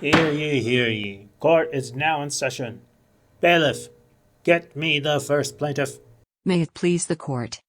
Hear ye. Court is now in session. Bailiff, get me the first plaintiff. May it please the court.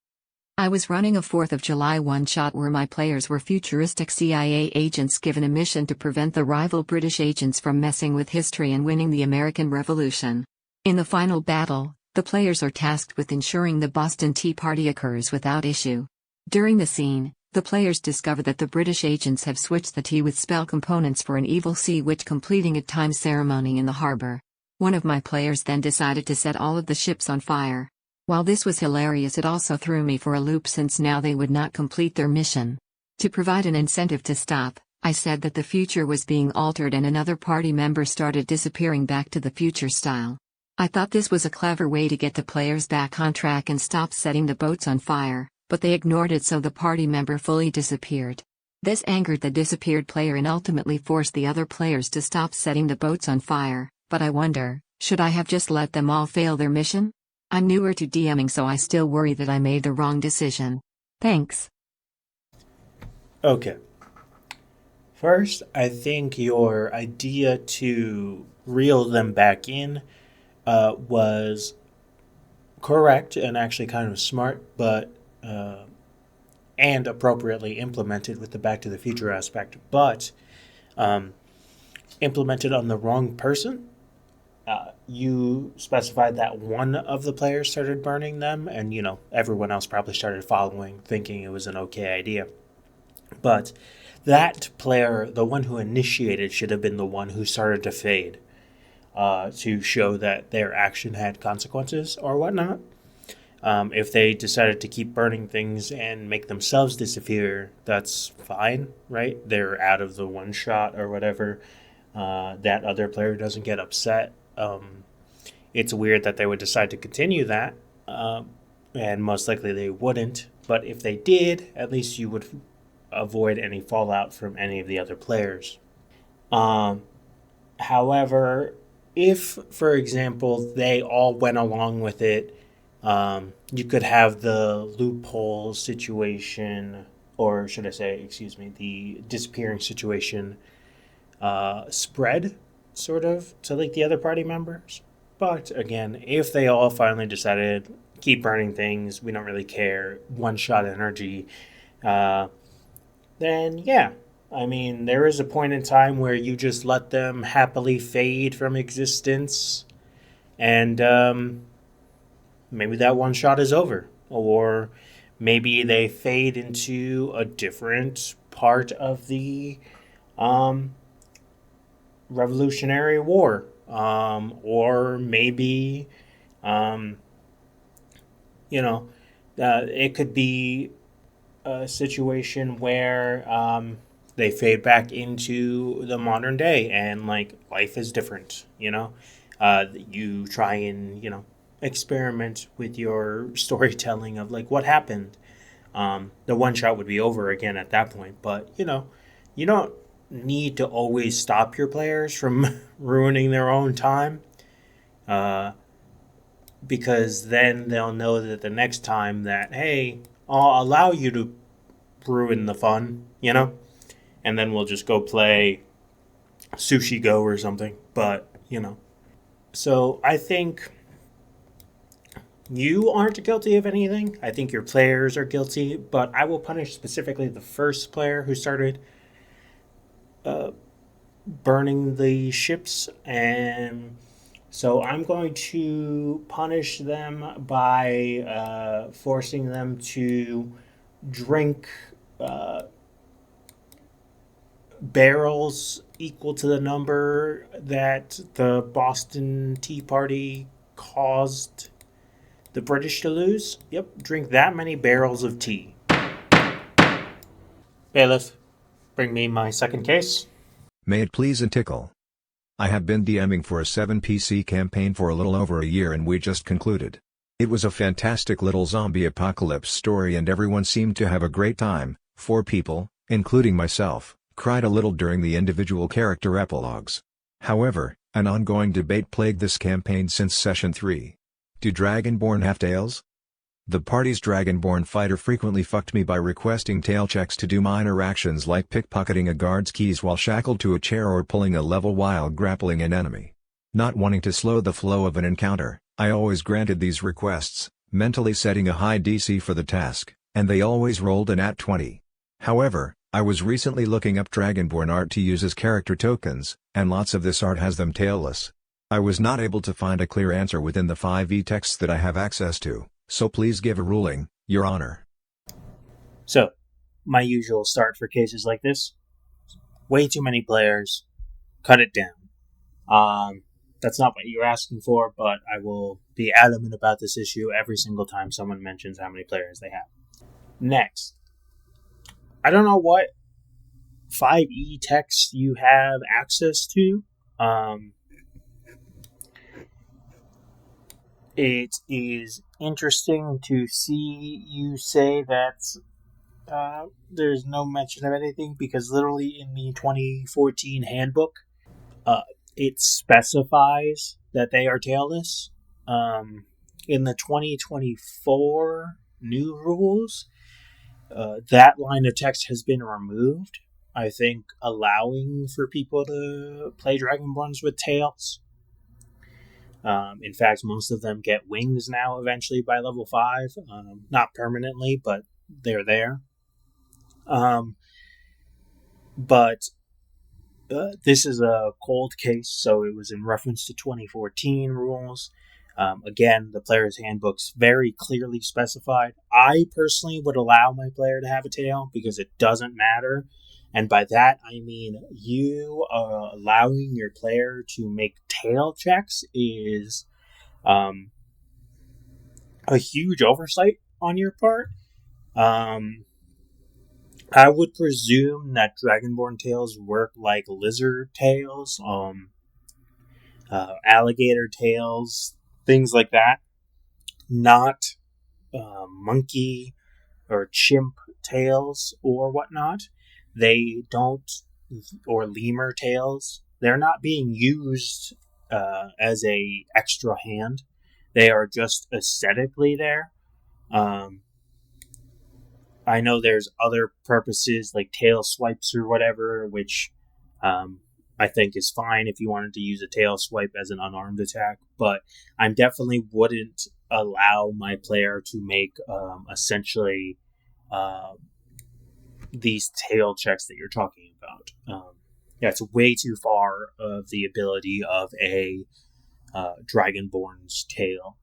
I was running a 4th of July one-shot where my players were futuristic CIA agents given a mission to prevent the rival British agents from messing with history and winning the American Revolution. In the final battle, the players are tasked with ensuring the Boston Tea Party occurs without issue. During the scene, the players discover that the British agents have switched the tea with spell components for an evil sea witch completing a time ceremony in the harbor. One of my players then decided to set all of the ships on fire. While this was hilarious, it also threw me for a loop since now they would not complete their mission. To provide an incentive to stop, I said that the future was being altered and another party member started disappearing back to the future style. I thought this was a clever way to get the players back on track and stop setting the boats on fire, but they ignored it, so the party member fully disappeared. This angered the disappeared player and ultimately forced the other players to stop setting the boats on fire, but I wonder, should I have just let them all fail their mission? I'm newer to DMing, so I still worry that I made the wrong decision. Thanks. Okay. First, I think your idea to reel them back in was correct and actually kind of smart, but and appropriately implemented with the Back to the Future aspect, but implemented on the wrong person. You specified that one of the players started burning them, and everyone else probably started following, thinking it was an okay idea. But that player, the one who initiated, should have been the one who started to fade, to show that their action had consequences or whatnot. If they decided to keep burning things and make themselves disappear, that's fine, right? They're out of the one shot or whatever. That other player doesn't get upset. It's weird that they would decide to continue that, and most likely they wouldn't. But if they did, at least you would avoid any fallout from any of the other players. However, if, for example, they all went along with it, you could have the loophole situation, or should I say, the disappearing situation spread, sort of, to the other party members. But again, if they all finally decided, keep burning things, we don't really care, one-shot energy, then yeah. I mean, there is a point in time where you just let them happily fade from existence, and maybe that one shot is over. Or maybe they fade into a different part of the Revolutionary War. Or maybe, it could be a situation where they fade back into the modern day and life is different. You try and experiment with your storytelling of what happened. The one shot would be over again at that point, but you don't need to always stop your players from ruining their own time, because then they'll know that the next time that, hey, I'll allow you to ruin the fun, and then we'll just go play Sushi Go or something. But so I think you aren't guilty of anything. I think your players are guilty, but I will punish specifically the first player who started burning the ships, and so I'm going to punish them by forcing them to drink barrels equal to the number that the Boston Tea Party caused the British to lose. Yep, drink that many barrels of tea. Bailiff, bring me my second case. May it please and tickle. I have been DMing for a 7PC campaign for a little over a year and we just concluded. It was a fantastic little zombie apocalypse story and everyone seemed to have a great time. 4 people, including myself, cried a little during the individual character epilogues. However, an ongoing debate plagued this campaign since Session 3. Do Dragonborn have tails? The party's Dragonborn fighter frequently fucked me by requesting tail checks to do minor actions like pickpocketing a guard's keys while shackled to a chair or pulling a level while grappling an enemy. Not wanting to slow the flow of an encounter, I always granted these requests, mentally setting a high DC for the task, and they always rolled an at 20. However, I was recently looking up Dragonborn art to use as character tokens, and lots of this art has them tailless. I was not able to find a clear answer within the 5e texts that I have access to, so please give a ruling, Your Honor. So, my usual start for cases like this: way too many players, cut it down. That's not what you're asking for, but I will be adamant about this issue every single time someone mentions how many players they have. Next, I don't know what 5e text you have access to. It is interesting to see you say that there's no mention of anything, because literally in the 2014 handbook, it specifies that they are tailless. In the 2024 new rules, that line of text has been removed, I think, allowing for people to play Dragonborns with tails. In fact, most of them get wings now eventually by level 5. Not permanently, but they're there. But this is a cold case, so it was in reference to 2014 rules. Again, the player's handbook's very clearly specified. I personally would allow my player to have a tail because it doesn't matter. And by that, I mean you allowing your player to make tail checks is a huge oversight on your part. I would presume that Dragonborn tails work like lizard tails, alligator tails, things like that. Not monkey or chimp tails or whatnot. They don't, or lemur tails. They're not being used as a extra hand. They are just aesthetically there. I know there's other purposes like tail swipes or whatever, which I think is fine if you wanted to use a tail swipe as an unarmed attack, but I definitely wouldn't allow my player to make essentially these tail checks that you're talking about. It's way too far of the ability of a Dragonborn's tail.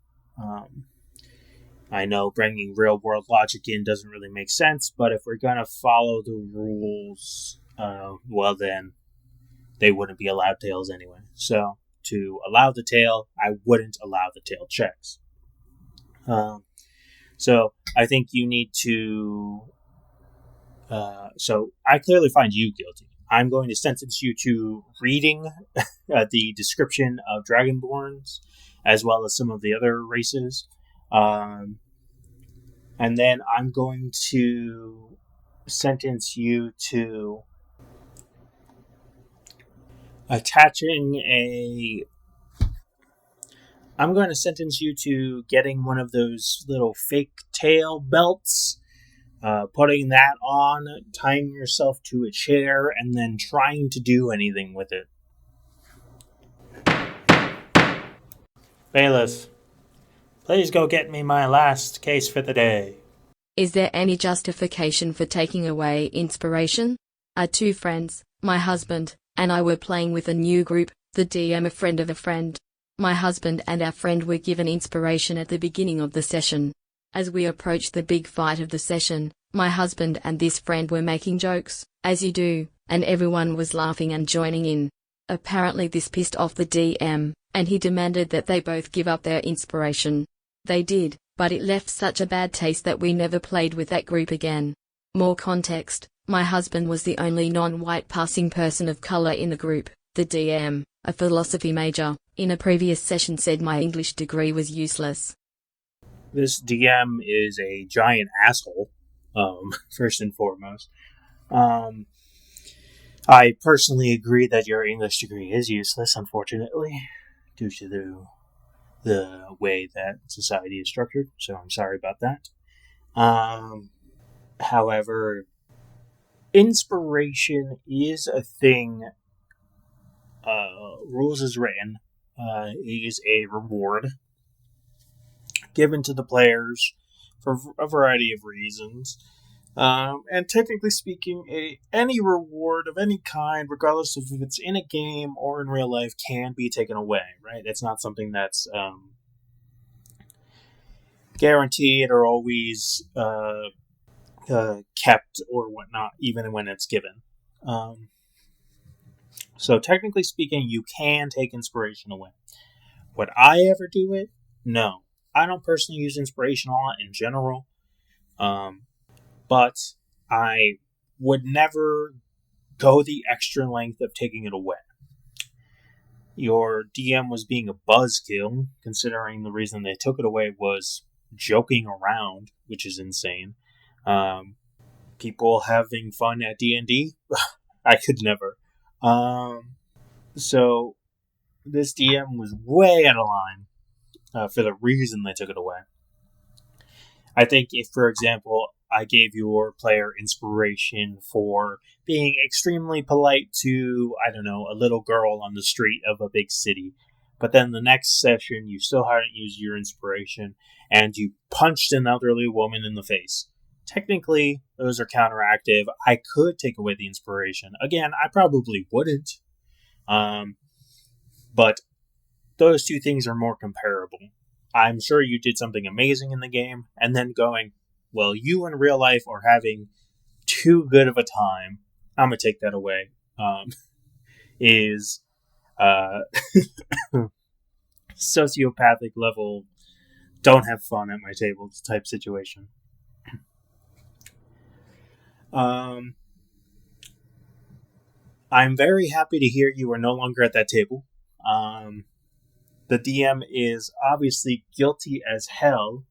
I know bringing real world logic in doesn't really make sense, but if we're going to follow the rules, well then, they wouldn't be allowed tails anyway. So, to allow the tail, I wouldn't allow the tail checks. So, I think you need to... so, I clearly find you guilty. I'm going to sentence you to reading the description of Dragonborns, as well as some of the other races. And then I'm going to sentence you to I'm going to sentence you to getting one of those little fake tail belts, putting that on, tying yourself to a chair, and then trying to do anything with it. Bailiff, please go get me my last case for the day. Is there any justification for taking away inspiration? Our two friends, my husband and I, were playing with a new group, the DM a friend of a friend. My husband and our friend were given inspiration at the beginning of the session. As we approached the big fight of the session, my husband and this friend were making jokes, as you do, and everyone was laughing and joining in. Apparently this pissed off the DM, and he demanded that they both give up their inspiration. They did, but it left such a bad taste that we never played with that group again. More context: my husband was the only non-white passing person of color in the group. The DM, a philosophy major, in a previous session said my English degree was useless. This DM is a giant asshole, first and foremost. I personally agree that your English degree is useless, unfortunately, due to the way that society is structured, so I'm sorry about that. However, inspiration is a thing. Rules is written. Is a reward given to the players for a variety of reasons. And technically speaking, any reward of any kind, regardless of if it's in a game or in real life, can be taken away, right? It's not something that's guaranteed or always kept or whatnot, even when it's given. So technically speaking, you can take inspiration away. Would I ever do it? No. I don't personally use inspiration a lot in general. But I would never go the extra length of taking it away. Your DM was being a buzzkill, considering the reason they took it away was joking around, which is insane. People having fun at D&D? I could never. So this DM was way out of line for the reason they took it away. I think if, for example, I gave your player inspiration for being extremely polite to, I don't know, a little girl on the street of a big city, but then the next session you still hadn't used your inspiration and you punched an elderly woman in the face. Technically, those are counteractive. I could take away the inspiration. Again, I probably wouldn't. But those two things are more comparable. I'm sure you did something amazing in the game, and then going, well, you in real life are having too good of a time. I'm going to take that away. Is sociopathic level, don't have fun at my table type situation. I'm very happy to hear you are no longer at that table. The DM is obviously guilty as hell.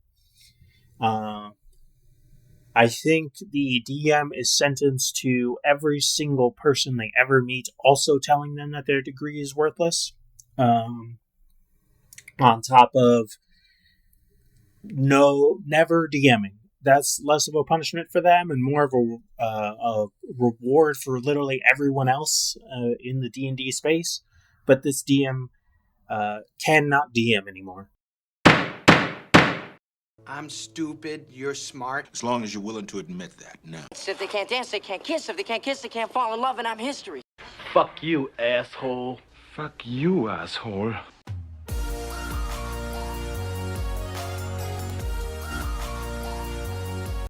I think the DM is sentenced to every single person they ever meet also telling them that their degree is worthless. On top of never DMing. That's less of a punishment for them and more of a reward for literally everyone else in the D&D space. But this DM cannot DM anymore. I'm stupid, you're smart. As long as you're willing to admit that, no. If they can't dance, they can't kiss. If they can't kiss, they can't fall in love, and I'm history. Fuck you, asshole. Fuck you, asshole.